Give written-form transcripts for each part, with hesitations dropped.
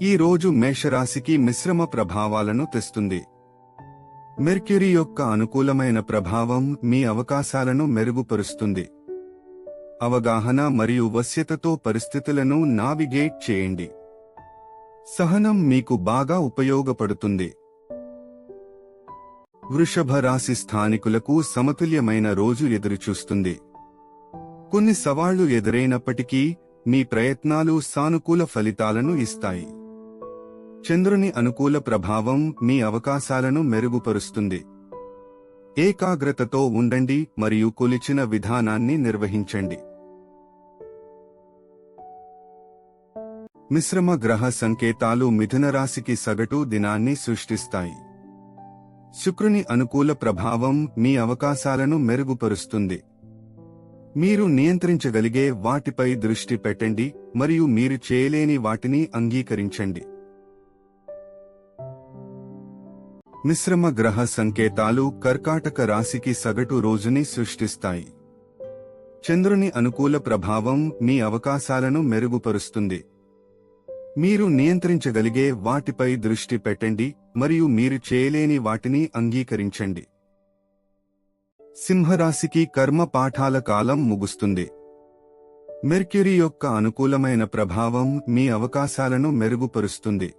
ఈ రోజు మేషరాశికి మిశ్రమ ప్రభావాలను తెస్తుంది. మెర్క్యూరీ యొక్క అనుకూలమైన ప్రభావం మీ అవకాశాలను మెరుగుపరుస్తుంది. అవగాహన మరియు వశ్యతతో పరిస్థితులను నావిగేట్ చేయండి. సహనం మీకు బాగా ఉపయోగపడుతుంది. వృషభ రాశి స్థానికులకు సమతుల్యమైన రోజు ఎదురుచూస్తుంది. కొన్ని సవాళ్లు ఎదురైనప్పటికీ మీ ప్రయత్నాలు సానుకూల ఫలితాలను ఇస్తాయి. చంద్రుని అనుకూల ప్రభావం మీ అవకాశాలను మెరుగుపరుస్తుంది. ఏకాగ్రతతో ఉండండి మరియు కొలిచిన విధానాన్ని నిర్వహించండి. మిశ్రమ గ్రహ సంకేతాలు మిథున రాశికి సగటు దినాన్ని సృష్టిస్తాయి. శుక్రుని అనుకూల ప్రభావం మీ అవకాశాలను మెరుగుపరుస్తుంది. మీరు నియంత్రించగలిగే వాటిపై దృష్టి పెట్టండి మరియు మీరు చేయలేని వాటిని అంగీకరించండి. మిశ్రమ గ్రహ సంకేతాలు కర్కాటక రాశికి సగటు రోజుని సృష్టిస్తాయి. చంద్రుని అనుకూల ప్రభావం మీ అవకాశాలను మెరుగుపరుస్తుంది. మీరు నియంత్రించగలిగే వాటిపై దృష్టి పెట్టండి మరియు మీరు చేయలేని వాటిని అంగీకరించండి. సింహరాశికి కర్మ పాఠాల కాలం ముగుస్తుంది. మెర్క్యూరీ యొక్క అనుకూలమైన ప్రభావం మీ అవకాశాలను మెరుగుపరుస్తుంది.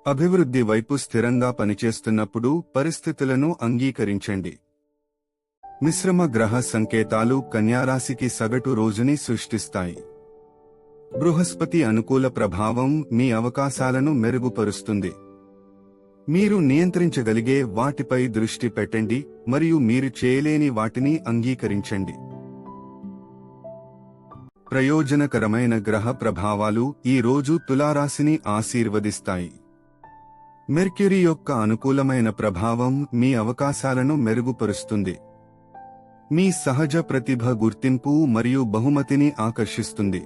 అభివృద్ధి వైపు స్థిరంగా పనిచేస్తున్నప్పుడు పరిస్థితులను అంగీకరించండి. మిశ్రమ గ్రహ సంకేతాలు కన్యారాశికి సగటు రోజుని సృష్టిస్తాయి. బృహస్పతి అనుకూల ప్రభావం మీ అవకాశాలను మెరుగుపరుస్తుంది. మీరు నియంత్రించగలిగే వాటిపై దృష్టి పెట్టండి మరియు మీరు చేయలేని వాటిని అంగీకరించండి. ప్రయోజనకరమైన గ్రహ ప్రభావాలు ఈ రోజు తులారాశిని ఆశీర్వదిస్తాయి. మెర్క్యూరీ యొక్క అనుకూలమైన ప్రభావం మీ అవకాశాలను మెరుగుపరుస్తుంది. మీ సహజ ప్రతిభ గుర్తింపు మరియు బహుమతిని ఆకర్షిస్తుంది.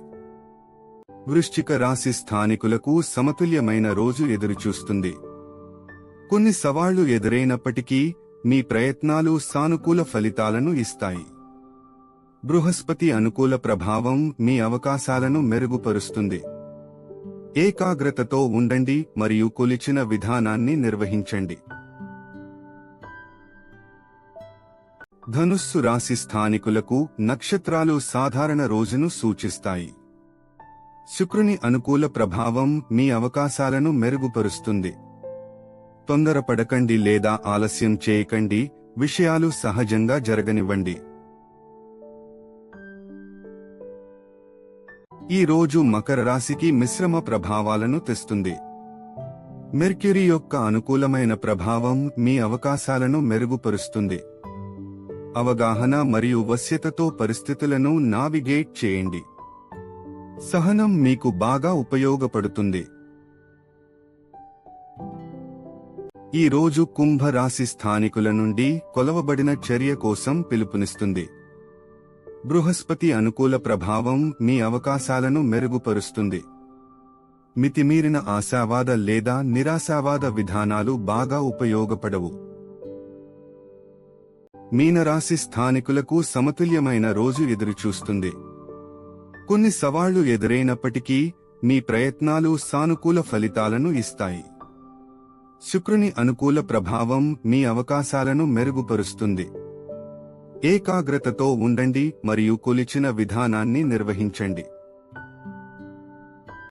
వృశ్చిక రాశి స్థానికులకు సమతుల్యమైన రోజు ఎదురుచూస్తుంది. కొన్ని సవాళ్లు ఎదురైనప్పటికీ మీ ప్రయత్నాలు సానుకూల ఫలితాలను ఇస్తాయి. బృహస్పతి అనుకూల ప్రభావం మీ అవకాశాలను మెరుగుపరుస్తుంది. ఏకాగ్రతతో ఉండండి మరియు కొలిచిన విధానాన్ని నిర్వహించండి. ధనుస్సు రాశి స్థానికులకు నక్షత్రాలు సాధారణ రోజును సూచిస్తాయి. శుక్రుని అనుకూల ప్రభావం మీ అవకాశాలను మెరుగుపరుస్తుంది. తొందరపడకండి లేదా ఆలస్యం చేయకండి, విషయాలు సహజంగా జరగనివ్వండి. ఈ రోజు మకర రాశికి మిశ్రమ ప్రభావాలను తెస్తుంది. మెర్క్యూరీ యొక్క అనుకూలమైన ప్రభావం మీ అవకాశాలను మెరుగుపరుస్తుంది. అవగాహన మరియు వశ్యతతో పరిస్థితులను నావిగేట్ చేయండి. సహనం మీకు బాగా ఉపయోగపడుతుంది. ఈ రోజు కుంభ రాశి స్థానికుల నుండి కొలవబడిన చర్య కోసం పిలుపునిస్తుంది. బృహస్పతి అనుకూల ప్రభావం మీ అవకాశాలను మెరుగుపరుస్తుంది. మితిమీరిన ఆశావాద లేదా నిరాశావాద విధానాలు బాగా ఉపయోగపడవు. మీనరాశి స్థానికులకు సమతుల్యమైన రోజు ఎదురుచూస్తుంది. కొన్ని సవాళ్లు ఎదురైనప్పటికీ మీ ప్రయత్నాలు సానుకూల ఫలితాలను ఇస్తాయి. శుక్రుని అనుకూల ప్రభావం మీ అవకాశాలను మెరుగుపరుస్తుంది. ఏకాగ్రతతో ఉండండి మరియు కొలిచిన విధానాన్ని నిర్వహించండి.